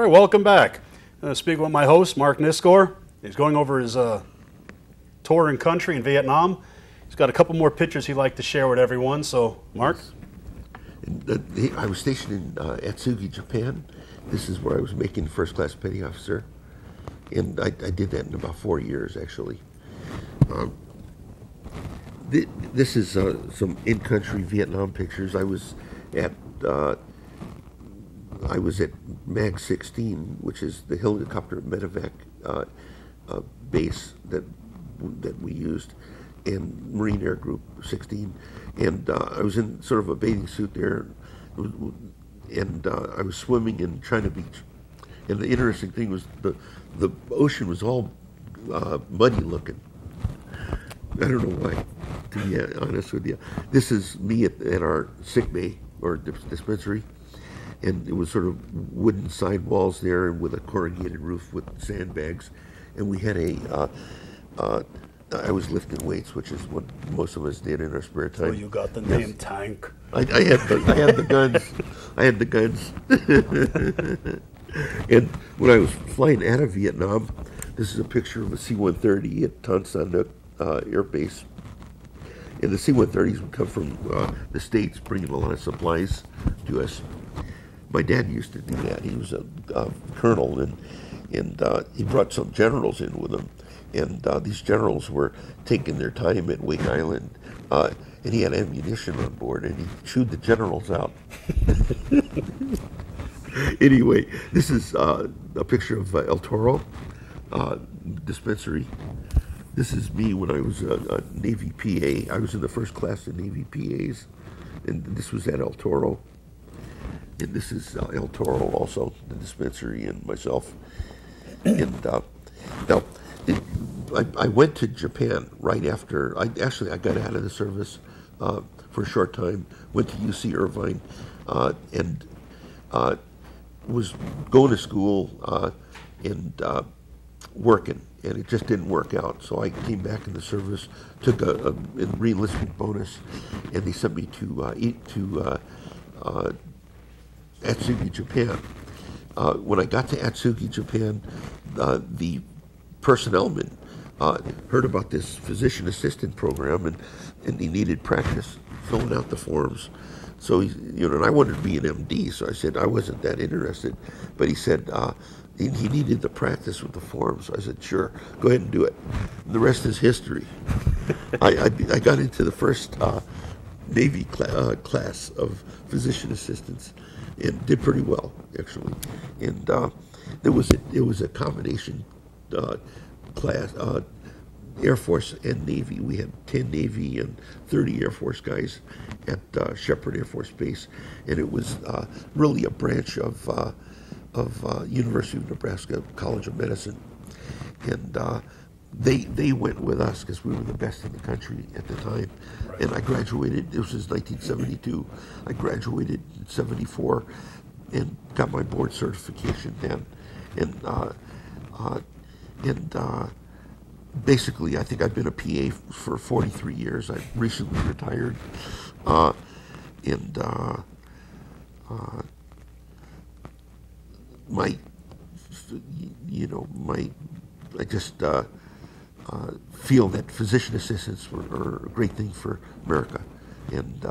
right, welcome back. I'm going to speak with my host, Mark Niskor. He's going over his tour in country in Vietnam. He's got a couple more pictures he'd like to share with everyone. So, Mark? I was stationed in Atsugi, Japan. This is where I was making first-class petty officer. And I did that in about 4 years, actually. This is some in-country Vietnam pictures. I was at MAG 16, which is the helicopter medevac base that we used, and Marine Air Group 16. And I was in sort of a bathing suit there, and I was swimming in China Beach. And the interesting thing was the ocean was all muddy looking. I don't know why, to be honest with you. This is me at our sick bay or dispensary, and it was sort of wooden sidewalls there with a corrugated roof with sandbags, and we had I was lifting weights, which is what most of us did in our spare time. Oh, you got the name Tank. I had the guns. I had the guns. And when I was flying out of Vietnam, this is a picture of a C-130 at Tan Son Nhut Air Base. And the C-130s would come from the States, bringing a lot of supplies to us. My dad used to do that. He was a colonel, and he brought some generals in with him. And these generals were taking their time at Wake Island, and he had ammunition on board, and he chewed the generals out. Anyway, this is a picture of El Toro dispensary. This is me when I was a Navy PA. I was in the first class of Navy PAs, and this was at El Toro. And this is El Toro also, the dispensary, and myself. And now, I went to Japan right after. I got out of the service for a short time. Went to UC Irvine, and was going to school and working, and it just didn't work out. So I came back in the service, took a re-enlistment bonus, and they sent me to Atsugi, Japan. When I got to Atsugi, Japan, the personnelman heard about this physician assistant program, and he needed practice filling out the forms. So and I wanted to be an MD, so I said I wasn't that interested. But he said he needed the practice with the forms. I said, sure, go ahead and do it. And the rest is history. I got into the first Navy class of physician assistants, and did pretty well, actually. And it was a combination class, Air Force and Navy. We had 10 Navy and 30 Air Force guys at Shepherd Air Force Base, and it was really a branch of University of Nebraska College of Medicine. And they went with us because we were the best in the country at the time. Right. And I graduated. This was 1972. I graduated in '74 and got my board certification then. And basically, I think I've been a PA for 43 years. I recently retired, I just feel that physician assistants are a great thing for America, and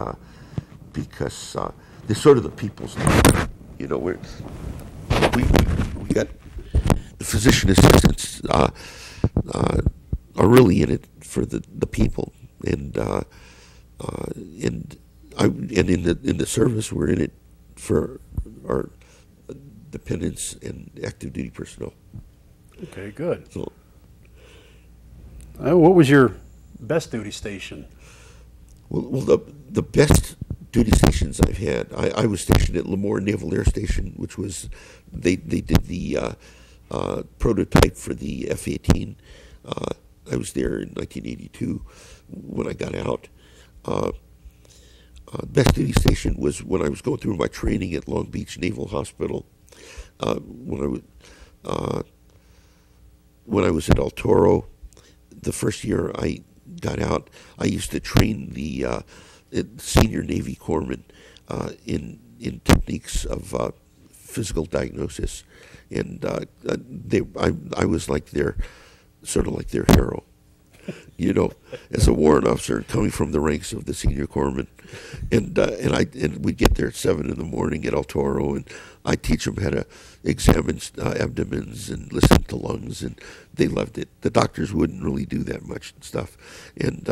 because they're sort of the people's name. We got the physician assistants are really in it for the people, and in the service we're in it for our dependents and active duty personnel. Okay, good. So, what was your best duty station? Well, the best duty stations I've had, I was stationed at Lemoore Naval Air Station, which was they did the prototype for the F-18. I was there in 1982 when I got out. Best duty station was when I was going through my training at Long Beach Naval Hospital. When I was at El Toro, the first year I got out, I used to train the senior Navy corpsmen in techniques of physical diagnosis, and I was like sort of like their hero. You know, as a warrant officer coming from the ranks of the senior corpsman, and we'd get there at 7 in the morning at El Toro, and I teach them how to examine abdomens and listen to lungs, and they loved it. The doctors wouldn't really do that much and stuff, and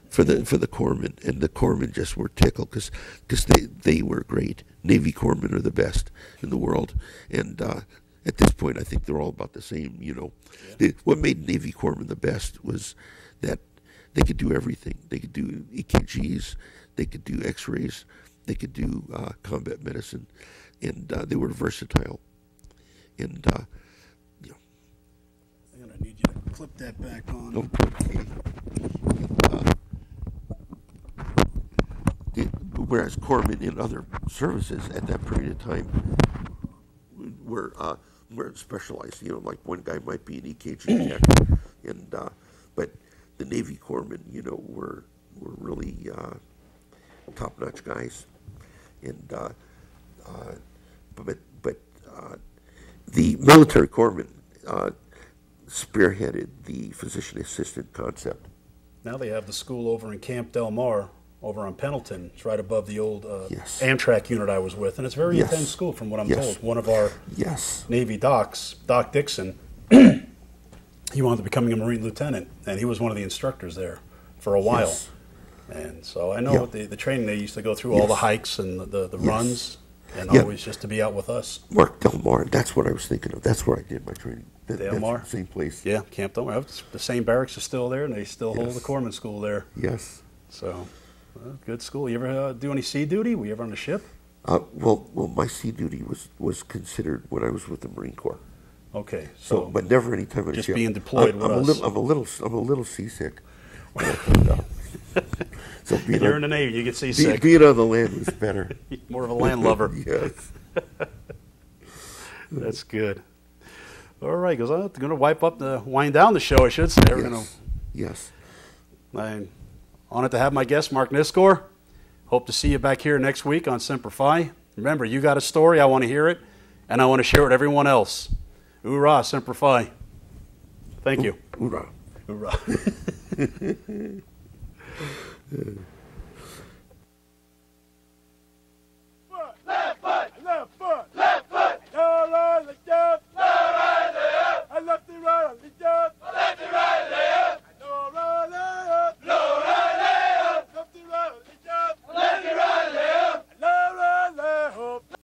for the corpsmen, and the corpsmen just were tickled because they were great. Navy corpsmen are the best in the world, and at this point, I think they're all about the same, you know. Yeah. What made Navy corpsmen the best was that they could do everything. They could do EKGs, they could do X-rays, they could do combat medicine, and they were versatile. And, you know. I'm going to need you to clip that back on. Okay. Whereas corpsmen in other services at that period of time were specialized. You know, like one guy might be an EKG tech, and but the Navy corpsmen, you know, were really top-notch guys, and but the military corpsmen spearheaded the physician assistant concept. Now they have the school over in Camp Del Mar, over on Pendleton. It's right above the old Yes. Amtrak unit I was with, and it's a very Yes. intense school from what I'm Yes. told. One of our Yes. Navy docs, Doc Dixon, he wound up becoming a Marine lieutenant, and he was one of the instructors there for a while. Yes. And so I know Yeah. with the training they used to go through all the Yes. hikes and the Yes. runs, and Yeah. always just to be out with us. Mark Del Mar, that's what I was thinking of. That's where I did my training. Del Mar? That's the same place. Yeah, Camp Del Mar. The same barracks are still there, and they still hold Yes. the corpsman school there. Yes. So, good school. You ever do any sea duty? Were you ever on a ship? Well, my sea duty was considered when I was with the Marine Corps. Okay, So, but never any time on a just ship. being deployed with us. I'm a little seasick. So being You're on, in the Navy, you get seasick. being on the land was better. More of a land lover. Yes. That's good. All right, because I'm going to wind down the show, I should say. We're going Yes. I'm honored to have my guest, Mark Niskor. Hope to see you back here next week on Semper Fi. Remember, you got a story, I want to hear it, and I want to share it with everyone else. Hoorah, Semper Fi. Thank you. Hoorah. Hoorah.